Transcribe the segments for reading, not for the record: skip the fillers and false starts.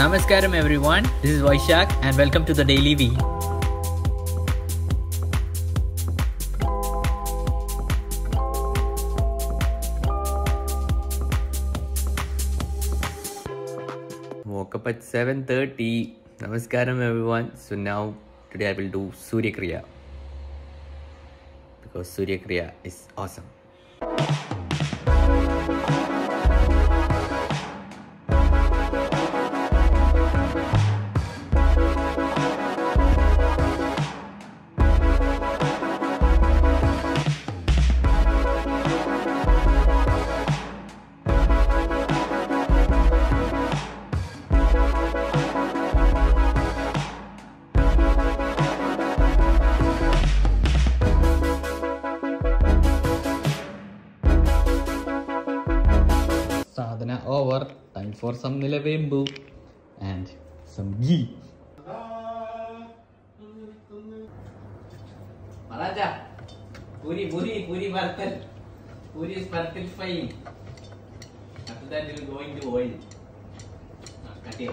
Namaskaram everyone, this is Vaisakh and welcome to the DailyV. Woke up at 7:30. Namaskaram everyone. So now today I will do Surya Kriya because Surya Kriya is awesome. Sadhana over, time for some nilavembu and some ghee. Malaja, puri bartal. Puri is bartal frying. After that it will go into oil. Cut it.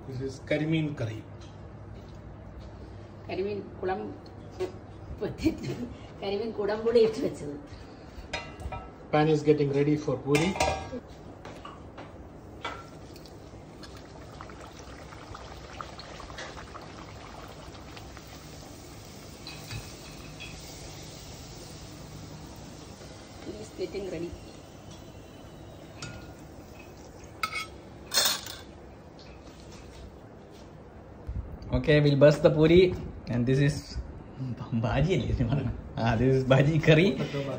This is Karimin curry. Karimin kulam. Karimin kudam budi itchu. Pan is getting ready for puri. It is getting ready. Okay, we'll bust the puri and this is bhaji. This is bhaji curry.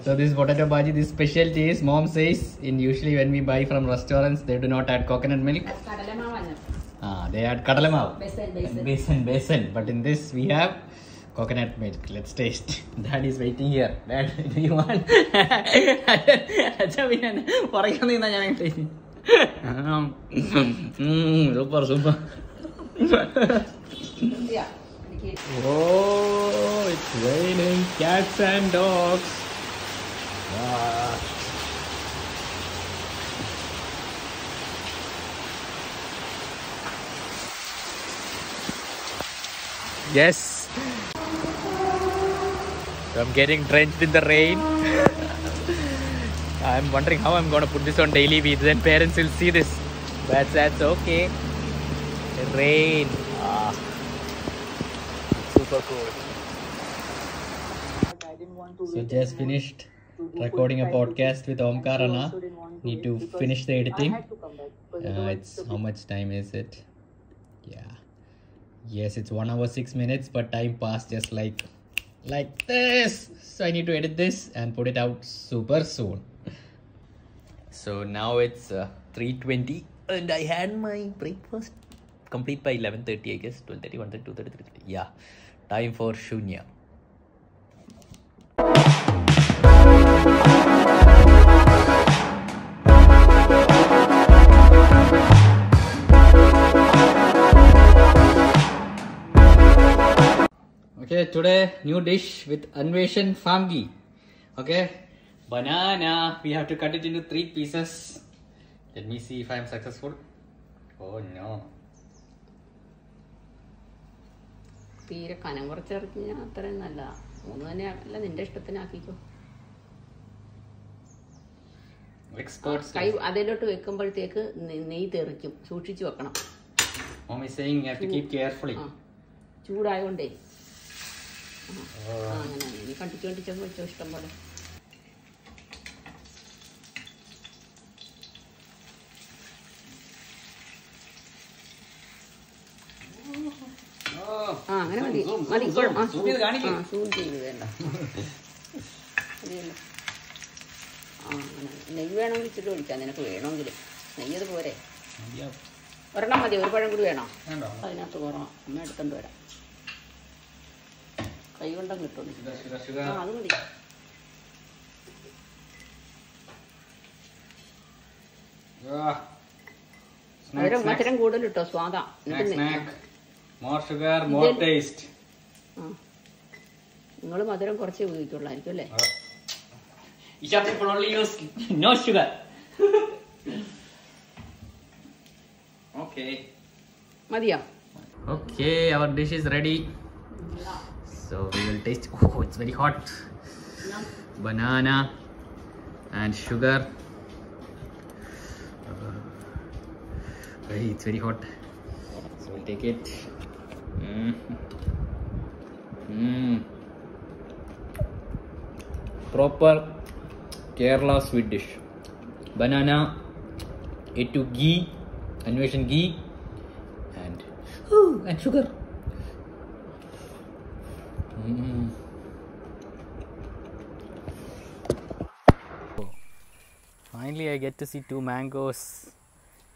So this is potato bhaji. This specialty is mom says usually when we buy from restaurants they do not add coconut milk. They add kadalamav. Besan. But in this we have coconut milk. Let's taste. Dad is waiting here. Dad, do you want? Super. Yeah. Oh, it's raining cats and dogs. Wow. Yes. I'm getting drenched in the rain. I'm wondering how I'm going to put this on DailyV. Then parents will see this. But that's okay. The rain. Super cool. So just finished recording a podcast with Omkar Anna. Need to finish the editing. It's how much time is it? Yeah. Yes, it's 1 hour 6 minutes, but time passed just like this. So I need to edit this and put it out super soon. So now it's 3:20 and I had my breakfast complete by 11:30, I guess. 12:30, 1:30, 2:30, 3:30. Yeah. Time for Shunya. Okay, today new dish with Anveshan farm ghee. Okay, banana. We have to cut it into 3 pieces. Let me see if I am successful. Oh no. തീരെ കനം കുറച്ചിറക്കി ഞാൻ അത്രയും നല്ല 3 തന്നെ അല്ല നിന്റെ ഇഷ്ടത്തിനാക്കിക്കോ. കൈ അതിലോട്ട് വെക്കുമ്പോഴത്തേക്ക് നെയ്യ് തെറിക്കും, സൂക്ഷിച്ചു വെക്കണം. Mom is saying you have to keep carefully. ചൂടായോണ്ടേ അങ്ങനെ നീ കണ്ടിച്ചോണ്ടിച്ചൊക്കെ വെച്ചോ ഇഷ്ടം പോലെ. അങ്ങനെ മതി സൂം ചെയ്ത് വേണ്ട. മതിയല്ലോ. അങ്ങനെ നെയ്യ് വേണമെങ്കിൽ ഇച്ചിട്ട് ഒഴിക്കാം, നിനക്ക് വേണമെങ്കിൽ. നെയ്യത് പോരെ, ഒരെണ്ണം മതി. ഒരു പഴം കൂടി വേണോ? അതിനകത്ത് കുറവാ, അമ്മ എടുത്തോണ്ട് വരാം. കൈ കൊണ്ടങ്ങ് കിട്ടുള്ളൂ. അത് മതി. മധുരം കൂടുതൽ ഇട്ടോ, സ്വാദാ. More sugar, more taste. നിങ്ങൾ മധുരം കുറച്ചേ ഉപയോഗിക്കുള്ളായിരിക്കും അല്ലേ? Ishap people only use no sugar. Okay. മതിയോ? Okay, our dish is ready. So we will taste. Oh, it's very hot. Banana and sugar. It's very hot. So we'll take it. Proper Kerala sweet dish. Banana, into ghee, Anveshan ghee, and sugar. Finally, I get to see 2 mangoes.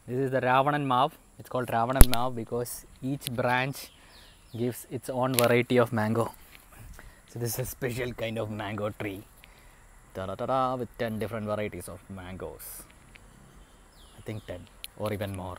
This is the Ravanan Mav. It's called Ravanan Mav because each branch gives its own variety of mango. So this is a special kind of mango tree. With 10 different varieties of mangoes. I think 10 or even more.